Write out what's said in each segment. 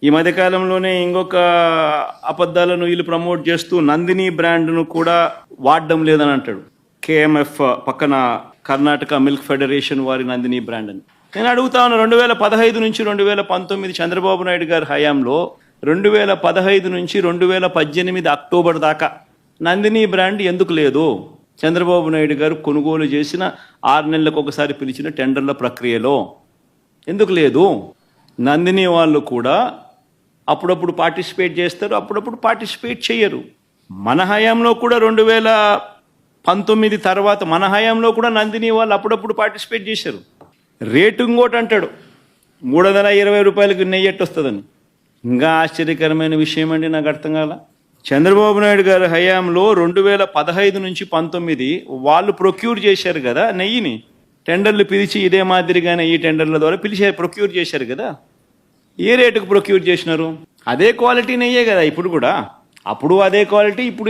ఈ మధ్యకాలంలోనే ఇంకొక అబద్ధాలను వీళ్ళు ప్రమోట్ చేస్తూ నందిని బ్రాండ్ను కూడా వాడడం లేదని అంటాడు. కేఎంఎఫ్ పక్కన కర్ణాటక మిల్క్ ఫెడరేషన్ వారి నందిని బ్రాండ్ అని. నేను అడుగుతా ఉన్నా, 2015 నుంచి 2019 చంద్రబాబు నాయుడు గారి హయాంలో 2015 నుంచి 2018 అక్టోబర్ దాకా నందిని బ్రాండ్ ఎందుకు లేదు? చంద్రబాబు నాయుడు గారు కొనుగోలు చేసిన 6 నెలలకు ఒకసారి పిలిచిన టెండర్ల ప్రక్రియలో ఎందుకు లేదు? నందిని వాళ్ళు కూడా అప్పుడప్పుడు పార్టిసిపేట్ చేస్తారు, అప్పుడప్పుడు పార్టిసిపేట్ చేయరు. మన హయాంలో కూడా 2019 తర్వాత మన హయాంలో కూడా నందిని వాళ్ళు అప్పుడప్పుడు పార్టిసిపేట్ చేశారు. రేటు ఇంకోటి అంటాడు, 320 రూపాయలకి నెయ్యి ఎట్టొస్తుందని. ఇంకా ఆశ్చర్యకరమైన విషయం అండి, నాకు అర్థం కాల. చంద్రబాబు నాయుడు గారి హయాంలో 2015 నుంచి 19 వాళ్ళు ప్రొక్యూర్ చేశారు కదా నెయ్యిని. టెండర్లు పిలిచి ఇదే మాదిరిగానే ఈ టెండర్ల ద్వారా ప్రొక్యూర్ చేశారు కదా. ఏ రేటుకు ప్రొక్యూర్ చేసినారు? అదే క్వాలిటీ నెయ్యే కదా ఇప్పుడు కూడా. అప్పుడు అదే క్వాలిటీ, ఇప్పుడు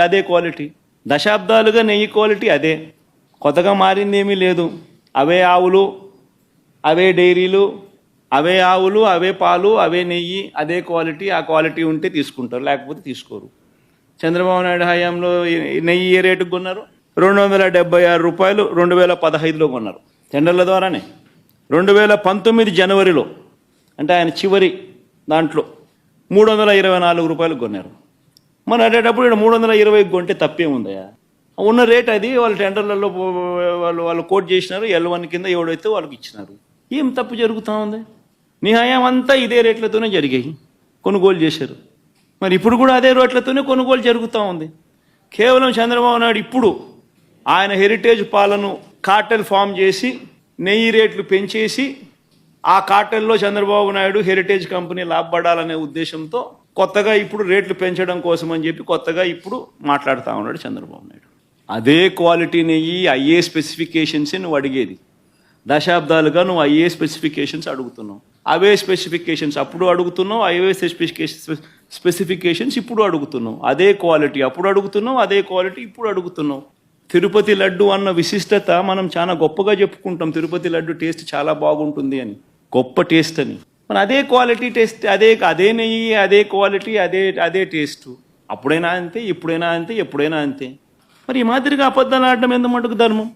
అదే క్వాలిటీ. దశాబ్దాలుగా నెయ్యి క్వాలిటీ అదే, కొత్తగా మారింది ఏమీ లేదు. అవే ఆవులు, అవే డైరీలు, అవే ఆవులు, అవే పాలు, అవే నెయ్యి, అదే క్వాలిటీ. ఆ క్వాలిటీ ఉంటే తీసుకుంటారు, లేకపోతే తీసుకోరు. చంద్రబాబు నాయుడు హయాంలో నెయ్యి ఏ రేటుకు కొన్నారు? 276 రూపాయలు 2015లో కొన్నారు టెండర్ల ద్వారానే. 2019 జనవరిలో, అంటే ఆయన చివరి దాంట్లో 324 రూపాయలు కొన్నారు. మన అటేటప్పుడు ఇక్కడ 320 కొంటే తప్పేముందయా? ఉన్న రేట్ అది. వాళ్ళు టెండర్లలో వాళ్ళు కోట్ చేసినారు, L1 కింద ఎవడైతే వాళ్ళకి ఇచ్చినారు. ఏం తప్పు జరుగుతూ ఉంది? నీ హయాం అంతా ఇదే రేట్లతోనే జరిగాయి, కొనుగోలు చేశారు. మరి ఇప్పుడు కూడా అదే రేట్లతోనే కొనుగోలు జరుగుతూ ఉంది. కేవలం చంద్రబాబు నాయుడు ఇప్పుడు ఆయన హెరిటేజ్ పాలను కార్టెల్ ఫామ్ చేసి నెయ్యి రేట్లు పెంచేసి ఆ కార్టెల్లో చంద్రబాబు నాయుడు హెరిటేజ్ కంపెనీ లాభపడాలనే ఉద్దేశంతో కొత్తగా ఇప్పుడు రేట్లు పెంచడం కోసం అని చెప్పి కొత్తగా ఇప్పుడు మాట్లాడుతూ ఉన్నాడు చంద్రబాబు నాయుడు. అదే క్వాలిటీ నెయ్యి, అయ్యే స్పెసిఫికేషన్స్ నువ్వు అడిగేది. దశాబ్దాలుగా నువ్వు అయ్యే స్పెసిఫికేషన్స్ అడుగుతున్నావు. అవే స్పెసిఫికేషన్స్ అప్పుడు అడుగుతున్నావు, అవే స్పెసిఫికేషన్స్ ఇప్పుడు అడుగుతున్నావు. అదే క్వాలిటీ అప్పుడు అడుగుతున్నావు, అదే క్వాలిటీ ఇప్పుడు అడుగుతున్నావు. తిరుపతి లడ్డు అన్న విశిష్టత మనం చాలా గొప్పగా చెప్పుకుంటాం. తిరుపతి లడ్డు టేస్ట్ చాలా బాగుంటుంది అని, గొప్ప టేస్ట్ అని. మన అదే క్వాలిటీ టేస్ట్, అదే నెయ్యి, అదే క్వాలిటీ, అదే టేస్ట్. అప్పుడైనా అంతే, ఇప్పుడైనా అంతే, ఎప్పుడైనా అంతే. మరి ఈ మాదిరిగా అబద్ధాలు ఆడడం ఎంత మటుకు ధర్మం?